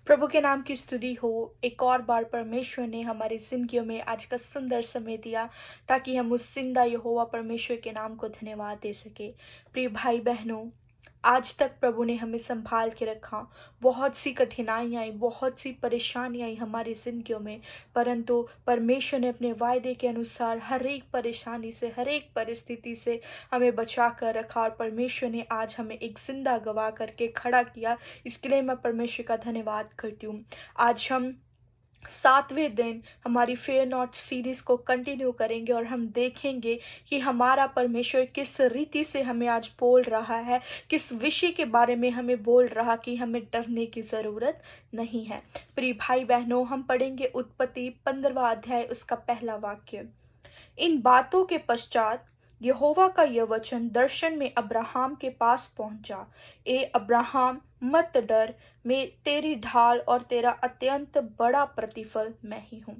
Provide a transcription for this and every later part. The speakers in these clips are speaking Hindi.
प्रभु के नाम की स्तुति हो। एक और बार परमेश्वर ने हमारी ज़िंदगियों में आज का सुंदर समय दिया ताकि हम उस ज़िंदा यहोवा परमेश्वर के नाम को धन्यवाद दे सके। प्रिय भाई बहनों, आज तक प्रभु ने हमें संभाल के रखा। बहुत सी कठिनाइयाँ आई, बहुत सी परेशानियाँ आई हमारी ज़िंदगियों में, परंतु परमेश्वर ने अपने वायदे के अनुसार हर एक परेशानी से, हर एक परिस्थिति से हमें बचा कर रखा और परमेश्वर ने आज हमें एक ज़िंदा गवाह करके खड़ा किया। इसके लिए मैं परमेश्वर का धन्यवाद करती हूँ। आज हम 7वें दिन हमारी फेयर नॉट सीरीज़ को कंटिन्यू करेंगे और हम देखेंगे कि हमारा परमेश्वर किस रीति से हमें आज बोल रहा है, किस विषय के बारे में हमें बोल रहा कि हमें डरने की ज़रूरत नहीं है। प्रिय भाई बहनों, हम पढ़ेंगे उत्पत्ति 15वां अध्याय उसका पहला वाक्य। इन बातों के पश्चात यहोवा का यह वचन दर्शन में अब्राहम के पास पहुंचा। ए अब्राहम, मत डर, मैं तेरी ढाल और तेरा अत्यंत बड़ा प्रतिफल मैं ही हूँ।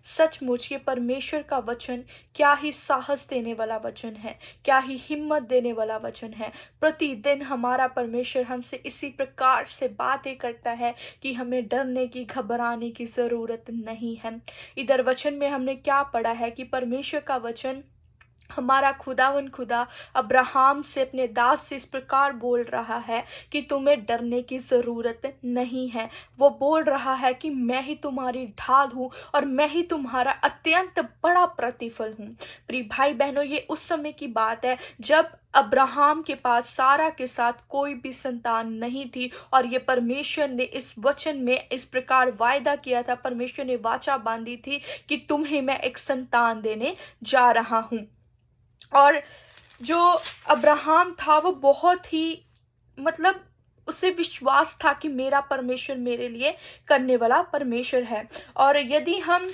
सचमुच ये परमेश्वर का वचन क्या ही साहस देने वाला वचन है, क्या ही हिम्मत देने वाला वचन है। प्रतिदिन हमारा परमेश्वर हमसे इसी प्रकार से बातें करता है कि हमें डरने की, घबराने की ज़रूरत नहीं है। इधर वचन में हमने क्या पढ़ा है कि परमेश्वर का वचन हमारा खुदावन खुदा अब्राहम से, अपने दास से इस प्रकार बोल रहा है कि तुम्हें डरने की ज़रूरत नहीं है। वो बोल रहा है कि मैं ही तुम्हारी ढाल हूँ और मैं ही तुम्हारा अत्यंत बड़ा प्रतिफल हूँ। प्रिय भाई बहनों, ये उस समय की बात है जब अब्राहम के पास सारा के साथ कोई भी संतान नहीं थी और ये परमेश्वर ने इस वचन में इस प्रकार वायदा किया था, परमेश्वर ने वाचा बांधी थी कि तुम्हें मैं एक संतान देने जा रहा हूँ। और जो अब्राहम था वो बहुत ही, मतलब उसे विश्वास था कि मेरा परमेश्वर मेरे लिए करने वाला परमेश्वर है। और यदि हम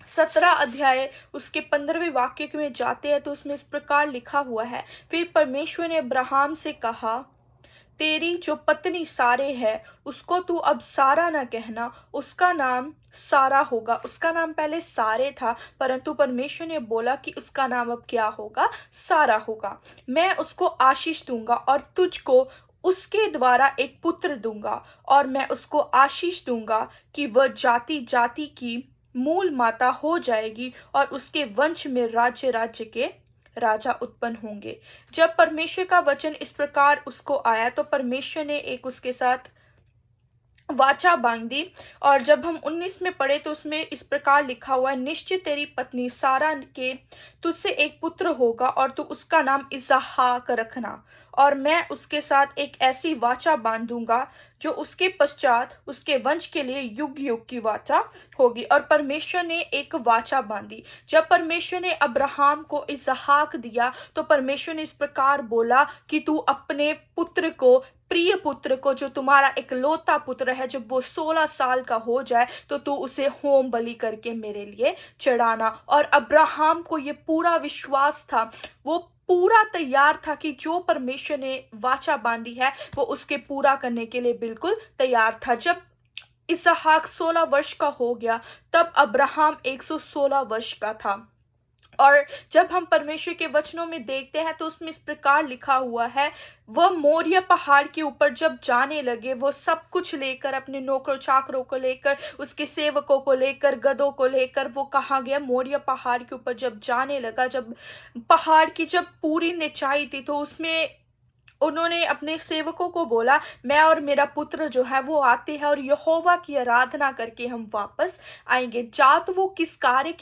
17 अध्याय उसके 15वें वाक्य में जाते हैं तो उसमें इस प्रकार लिखा हुआ है, फिर परमेश्वर ने अब्राहम से कहा, तेरी जो पत्नी सारे है उसको तू अब सारा ना कहना, उसका नाम सारा होगा। उसका नाम पहले सारे था, परंतु परमेश्वर ने बोला कि उसका नाम अब क्या होगा, सारा होगा। मैं उसको आशीष दूंगा और तुझको उसके द्वारा एक पुत्र दूंगा और मैं उसको आशीष दूंगा कि वह जाति जाति की मूल माता हो जाएगी और उसके वंश में राज्य राज्य के राजा उत्पन्न होंगे। जब परमेश्वर का वचन इस प्रकार उसको आया तो परमेश्वर ने एक उसके साथ वाचा बांधी। और जब हम 19 में पढ़े तो उसमें इस प्रकार लिखा हुआ है, निश्चित तेरी पत्नी सारा के तुझसे एक पुत्र होगा और तू उसका नाम इसहाक रखना और मैं उसके साथ एक ऐसी वाचा बांधूंगा जो उसके पश्चात उसके वंश के लिए युग युग की वाचा होगी। और परमेश्वर ने एक वाचा बांधी। जब परमेश्वर ने अब्राहम को इसहाक दिया तो परमेश्वर ने इस प्रकार बोला कि तू अपने पुत्र को, प्रिय पुत्र को, जो तुम्हारा इकलौता पुत्र है, जब वो 16 साल का हो जाए तो तू उसे होम बलि करके मेरे लिए चढ़ाना। और अब्राहम को ये पूरा विश्वास था, वो पूरा तैयार था कि जो परमेश्वर ने वाचा बांधी है वो उसके पूरा करने के लिए बिल्कुल तैयार था। जब इसहाक 16 वर्ष का हो गया तब अब्राहम 116 वर्ष का था। और जब हम परमेश्वर के वचनों में देखते हैं तो उसमें इस प्रकार लिखा हुआ है, वह मोरिया पहाड़ के ऊपर जब जाने लगे, वो सब कुछ लेकर, अपने नौकर चाकरों को लेकर, उसके सेवकों को लेकर, गधों को लेकर वो कहाँ गया, मोरिया पहाड़ के ऊपर जब जाने लगा। जब पहाड़ की जब पूरी निचाई थी तो उसमें उन्होंने अपने सेवकों को बोला, मैं और मेरा पुत्र जो है वो आते हैं और यहोवा की आराधना करके हम वापस आएंगे। जा तो वो किस कार्य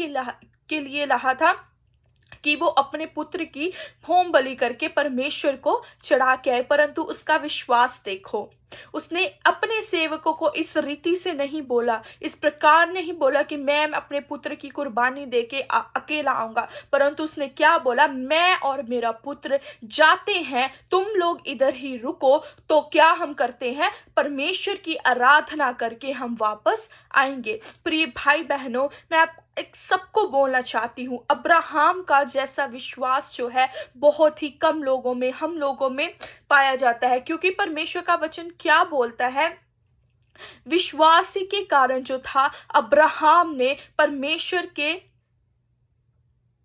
के लिए रहा था कि वो अपने पुत्र की होम बलि करके परमेश्वर को चढ़ा के आए, परंतु उसका विश्वास देखो। उसने अपने सेवकों को इस रीति से नहीं बोला, इस प्रकार नहीं बोला कि मैं अपने पुत्र की कुर्बानी देके अकेला आऊंगा, परंतु उसने क्या बोला, मैं और मेरा पुत्र जाते हैं, तुम लोग इधर ही रुको। तो क्या हम करते हैं, परमेश्वर की आराधना करके हम वापस आएंगे। प्रिय भाई बहनों, मैं एक सबको बोलना चाहती हूँ, अब्राहम का जैसा विश्वास जो है बहुत ही कम लोगों में, हम लोगों में पाया जाता है। क्योंकि परमेश्वर का वचन क्या बोलता है, विश्वासी के कारण जो था अब्राहम ने परमेश्वर के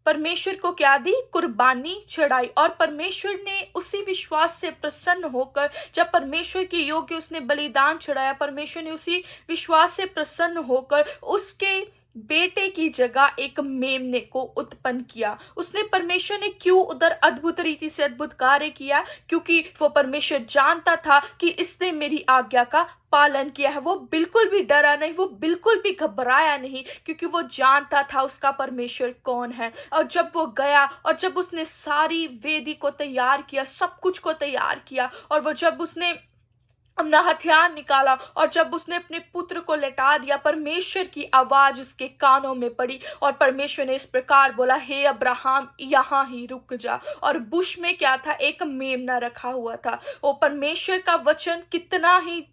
परमेश्वर को क्या दी? कुर्बानी चढ़ाई। और परमेश्वर ने उसी विश्वास से प्रसन्न होकर, जब परमेश्वर के योग्य उसने बलिदान चढ़ाया, परमेश्वर ने उसी विश्वास से प्रसन्न होकर उसके बेटे की जगह एक मेमने को उत्पन्न किया। उसने, परमेश्वर ने क्यों उधर अद्भुत रीति से अद्भुत कार्य किया? क्योंकि वो परमेश्वर जानता था कि इसने मेरी आज्ञा का पालन किया है। वो बिल्कुल भी डरा नहीं, वो बिल्कुल भी घबराया नहीं, क्योंकि वो जानता था उसका परमेश्वर कौन है। और जब वो गया और जब उसने सारी वेदी को तैयार किया, सब कुछ को तैयार किया, और वो जब उसने अपना हथियार निकाला और जब उसने अपने पुत्र को लेटा दिया, परमेश्वर की आवाज उसके कानों में पड़ी और परमेश्वर ने इस प्रकार बोला, हे अब्राहम, यहाँ ही रुक जा। और बुश में क्या था? एक मेमना रखा हुआ था। वो परमेश्वर का वचन कितना ही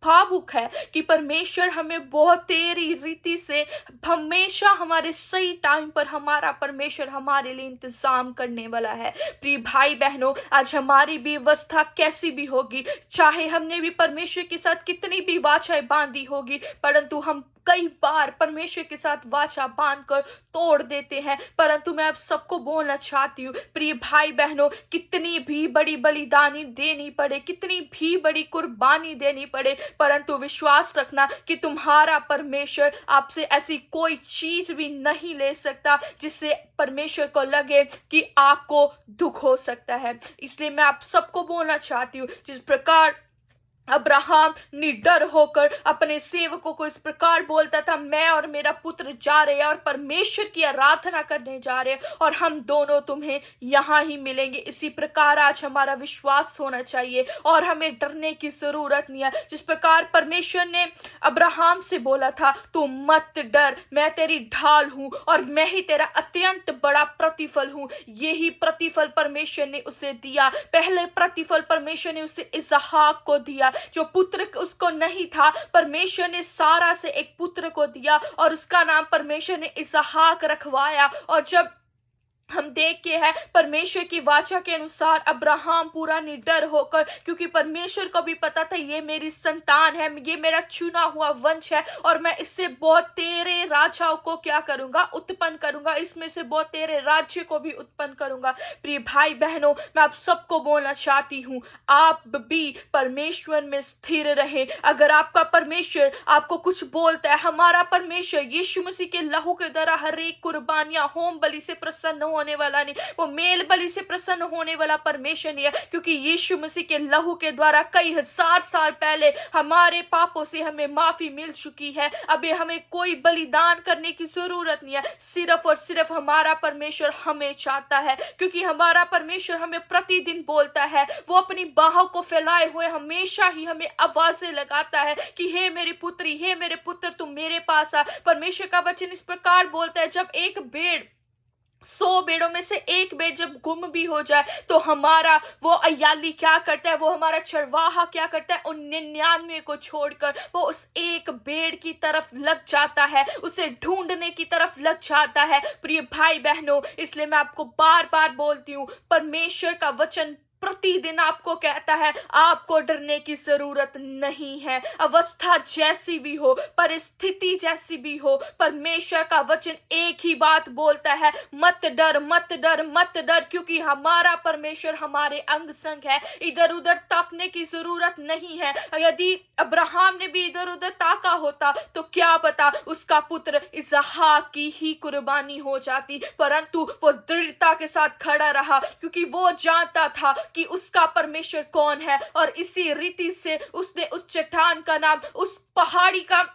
भावुक है कि परमेश्वर हमें बहुत तेरी रीति से, हमेशा हमारे सही टाइम पर हमारा परमेश्वर हमारे लिए इंतजाम करने वाला है। प्रिय भाई बहनों, आज हमारी भी अवस्था कैसी भी होगी, चाहे हमने भी परमेश्वर के साथ कितनी भी वाचाएं बांधी होगी, परंतु हम कई बार परमेश्वर के साथ वाचा बांधकर तोड़ देते हैं। परंतु मैं आप सबको बोलना चाहती हूँ, प्रिय भाई बहनों, कितनी भी बड़ी बलिदानी देनी पड़े, कितनी भी बड़ी कुर्बानी देनी पड़े, परंतु विश्वास रखना कि तुम्हारा परमेश्वर आपसे ऐसी कोई चीज भी नहीं ले सकता जिससे परमेश्वर को लगे कि आपको दुख हो सकता है। इसलिए मैं आप सबको बोलना चाहती हूँ, जिस प्रकार अब्राहम निडर होकर अपने सेवकों को इस प्रकार बोलता था, मैं और मेरा पुत्र जा रहे हैं और परमेश्वर की आराधना करने जा रहे हैं और हम दोनों तुम्हें यहाँ ही मिलेंगे। इसी प्रकार आज हमारा विश्वास होना चाहिए और हमें डरने की जरूरत नहीं है। जिस प्रकार परमेश्वर ने अब्राहम से बोला था, तू मत डर, मैं तेरी ढाल हूं और मैं ही तेरा अत्यंत बड़ा प्रतिफल हूं। यही प्रतिफल परमेश्वर ने उसे दिया। पहले प्रतिफल परमेश्वर ने उसे इसहाक को दिया, जो पुत्र उसको नहीं था। परमेश्वर ने सारा से एक पुत्र को दिया और उसका नाम परमेश्वर ने इसहाक रखवाया। और जब हम देख के हैं परमेश्वर की वाचा के अनुसार अब्राहम पूरा निडर होकर, क्योंकि परमेश्वर को भी पता था ये मेरी संतान है, ये मेरा चुना हुआ वंश है और मैं इससे बहुत तेरे राजाओं को क्या करूंगा? उत्पन्न करूंगा, इसमें से बहुत तेरे राज्य को भी उत्पन्न करूंगा। प्रिय भाई बहनों, मैं आप सबको बोलना चाहती हूँ, आप भी परमेश्वर में स्थिर रहे। अगर आपका परमेश्वर आपको कुछ बोलता है, हमारा परमेश्वर यीशु मसीह के लहू के द्वारा हर एक कुर्बानियां होम बलि से प्रसन्न होने वाला नहीं, वो मेल बलि से प्रसन्न होने वाला परमेश्वर नहीं है, क्योंकि यीशु मसीह के लहू के द्वारा कई हजार साल पहले हमारे पापों से हमें माफी मिल चुकी है। अभी हमें कोई बलिदान करने की जरूरत नहीं है, सिर्फ और सिर्फ हमारा परमेश्वर हमें चाहता है, क्योंकि हमारा परमेश्वर हमें प्रतिदिन बोलता है। वो अपनी बाहों को फैलाए हुए हमेशा ही हमें आवाजें लगाता है कि हे मेरी पुत्री, हे मेरे पुत्र, तुम मेरे पास आ। परमेश्वर का वचन इस प्रकार बोलता है, जब एक भेड़ 100 भेड़ों में से एक भेड़ जब गुम भी हो जाए तो हमारा वो अय्याली क्या करता है, वो हमारा चरवाहा क्या करता है, उन 99 को छोड़कर वो उस एक भेड़ की तरफ लग जाता है, उसे ढूंढने की तरफ लग जाता है। प्रिय भाई बहनों, इसलिए मैं आपको बार बार बोलती हूँ, परमेश्वर का वचन प्रतिदिन आपको कहता है आपको डरने की जरूरत नहीं है। अवस्था जैसी भी हो, परिस्थिति जैसी भी हो, परमेश्वर का वचन एक ही बात बोलता है, मत डर, मत डर, मत डर, क्योंकि हमारा परमेश्वर हमारे अंग संग है। इधर उधर ताकने की जरूरत नहीं है। यदि अब्राहम ने भी इधर उधर ताका होता तो क्या पता उसका पुत्र इसहाक की ही कुर्बानी हो जाती, परंतु वो दृढ़ता के साथ खड़ा रहा, क्योंकि वो जानता था कि उसका परमेश्वर कौन है। और इसी रीति से उसने उस चट्टान का नाम, उस पहाड़ी का,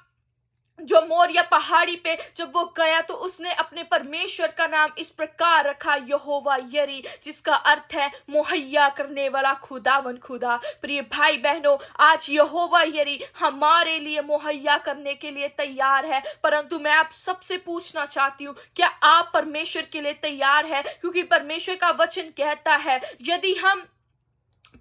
जो मोरिया पहाड़ी पे जब वो गया तो उसने अपने परमेश्वर का नाम इस प्रकार रखा, यहोवा यरी, जिसका अर्थ है मुहैया करने वाला खुदावन खुदा। प्रिय भाई बहनों, आज यहोवा यरी हमारे लिए मुहैया करने के लिए तैयार है, परंतु मैं आप सबसे पूछना चाहती हूँ, क्या आप परमेश्वर के लिए तैयार है? क्योंकि परमेश्वर का वचन कहता है, यदि हम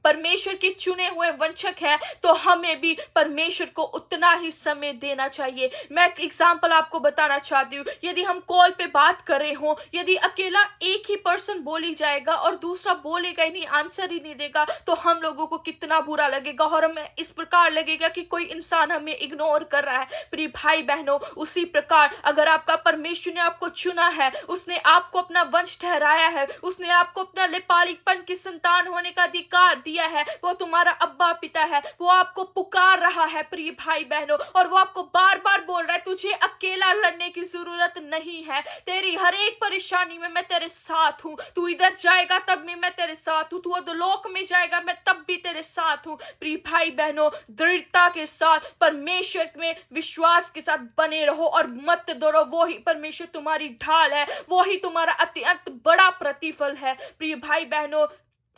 परमेश्वर के चुने हुए वंशक हैं, तो हमें भी परमेश्वर को उतना ही समय देना चाहिए। मैं एक एग्जांपल आपको बताना चाहती हूँ। यदि हम कॉल पे बात कर रहे हो, यदि अकेला एक ही पर्सन बोली जाएगा और दूसरा बोलेगा ही नहीं, आंसर ही नहीं देगा, तो हम लोगों को कितना बुरा लगेगा और हमें इस प्रकार लगेगा कि कोई इंसान हमें इग्नोर कर रहा है। प्रिय भाई बहनों, उसी प्रकार अगर आपका परमेश्वर ने आपको चुना है, उसने आपको अपना वंश ठहराया है, उसने आपको अपना लेपालिकपन की संतान होने का अधिकार दिया है, वो तुम्हारा अब्बा पिता है, वो आपको पुकार रहा है प्रिय भाई बहनों, और वो आपको बार बार बोल रहा है तुझे अकेला लड़ने की जरूरत नहीं है, तेरी हर एक परेशानी में मैं तेरे साथ हूँ, तू इधर जाएगा तब भी मैं तेरे साथ हूँ, तू अधोलोक में जाएगा मैं तब भी तेरे साथ हूँ। प्रिय भाई बहनों, दृढ़ता के साथ परमेश्वर में विश्वास के साथ बने रहो और मत दौड़ो। वो ही परमेश्वर तुम्हारी ढाल है, वो ही तुम्हारा अत्यंत बड़ा प्रतिफल है। प्रिय भाई बहनों,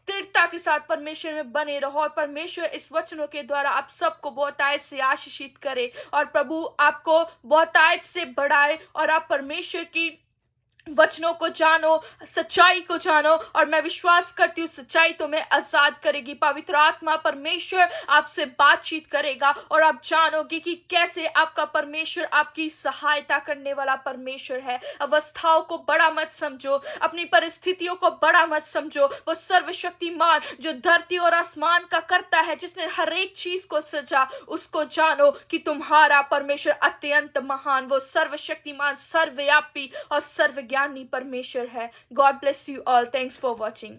दृढ़ता के साथ परमेश्वर में बने रहो और परमेश्वर इस वचनों के द्वारा आप सबको बहुतायत से आशीषित करे और प्रभु आपको बहुतायत से बढ़ाए और आप परमेश्वर की वचनों को जानो, सच्चाई को जानो, और मैं विश्वास करती हूँ सच्चाई तुम्हें आजाद करेगी। पवित्र आत्मा परमेश्वर आपसे बातचीत करेगा और आप जानोगे कि कैसे आपका परमेश्वर आपकी सहायता करने वाला परमेश्वर है। अवस्थाओं को बड़ा मत समझो, अपनी परिस्थितियों को बड़ा मत समझो। वो सर्वशक्तिमान जो धरती और आसमान का करता है, जिसने हर एक चीज को सजा, उसको जानो कि तुम्हारा परमेश्वर अत्यंत महान, वो सर्वशक्तिमान, सर्वव्यापी और सर्वज्ञानी परमेश्वर है। God bless you all. Thanks for watching.